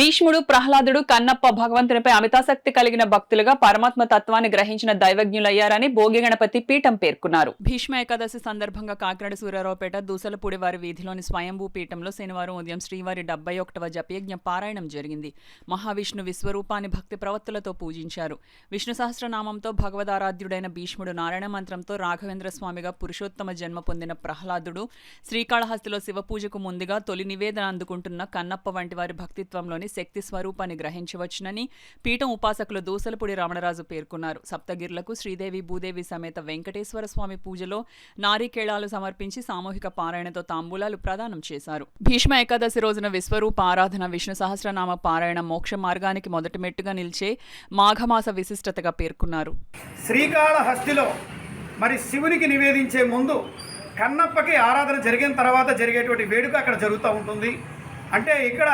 భీష్ముడు, ప్రహ్లాదుడు, కన్నప్ప భగవంతునిపై అమితాసక్తి కలిగిన భక్తులుగా పరమాత్మ తత్వాన్ని గ్రహించిన దైవజ్ఞులయ్యారని భోగి గణపతి పీఠం పేర్కొన్నారు. భీష్మ ఏకాదశి సందర్భంగా కాకినాడ సూర్యారావుపేట దూసలపూడివారి వీధిలోని స్వయంభూ పీఠంలో శనివారం ఉదయం శ్రీవారి 71వ జపయజ్ఞ పారాయణం జరిగింది. మహావిష్ణు విశ్వరూపాన్ని భక్తి ప్రవత్తులతో పూజించారు. విష్ణు సహస్రనామంతో భగవదారాధ్యుడైన భీష్ముడు, నారాయణ మంత్రంతో రాఘవేంద్ర స్వామిగా పురుషోత్తమ జన్మ పొందిన ప్రహ్లాదుడు, శ్రీకాళహస్తిలో శివపూజకు ముందుగా తొలి నివేదన అందుకుంటున్న కన్నప్ప వంటి వారి భక్తిత్వంలోని శక్తి స్వరూపాన్ని గ్రహించవచ్చునని పీఠం ఉపాసకులు దూసలపూడి రమణరాజు పేర్కొన్నారు. సప్తగిరులకు శ్రీదేవి, భూదేవి సమేత వెంకటేశ్వర స్వామి పూజలో నారీకేళాలు సమర్పించి సామూహిక పారాయణతో తాంబూలాలు ప్రదానం చేశారు. భీష్మ ఏకాదశి రోజున విశ్వరూప ఆరాధన, విష్ణు సహస్రనామ పారాయణ మోక్ష మార్గానికి మొదటి మెట్టుగా నిలిచే మాఘమాస విశిష్టతగా పేర్కొన్నారు. శ్రీకాళహస్తిలో మరి శివునికి నివేదించే ముందు కన్నప్పకి ఆరాధన జరిగిన తర్వాత జరిగేటువంటి వేడుక అక్కడ జరుగుతూ ఉంటుంది. అంటే ఇక్కడ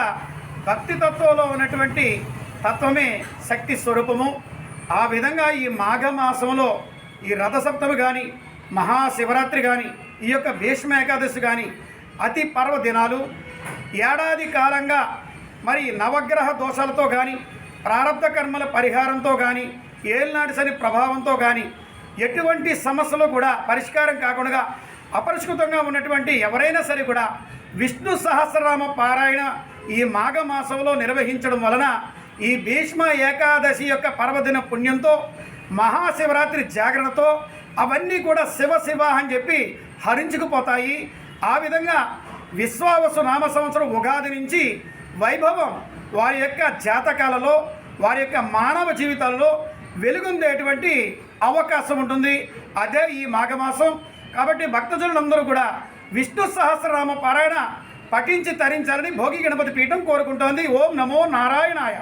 భక్తి తత్వంలో ఉన్నటువంటి తత్వమే శక్తి స్వరూపము. ఆ విధంగా ఈ మాఘమాసంలో ఈ రథసప్తమి కానీ, మహాశివరాత్రి కానీ, ఈ యొక్క భీష్మ ఏకాదశి కానీ అతి పర్వదినాలు. ఏడాది కాలంగా మరి నవగ్రహ దోషాలతో కానీ, ప్రారబ్ధ కర్మల పరిహారంతో కానీ, ఏళ్ళనాటి శని ప్రభావంతో కానీ ఎటువంటి సమస్యలు కూడా పరిష్కారం కాకుండా అపరిష్కృతంగా ఉన్నటువంటి ఎవరైనా సరే కూడా విష్ణు సహస్రనామ పారాయణ ఈ మాఘమాసంలో నిర్వహించడం వలన ఈ భీష్మ ఏకాదశి యొక్క పర్వదిన పుణ్యంతో, మహాశివరాత్రి జాగరణతో అవన్నీ కూడా శివ శివ అని చెప్పి హరించుకుపోతాయి. ఆ విధంగా విశ్వావసు నామ సంవత్సరం ఉగాది నుంచి వైభవం వారి యొక్క జాతకాలలో, వారి యొక్క మానవ జీవితాలలో వెలుగొందేటువంటి అవకాశం ఉంటుంది. అదే ఈ మాఘమాసం. కాబట్టి భక్తజనులందరూ కూడా విష్ణు సహస్రనామ పారాయణ పఠించి తరించాలని భోగి గణపతి పీఠం కోరుకుంటోంది. ఓం నమో నారాయణాయ.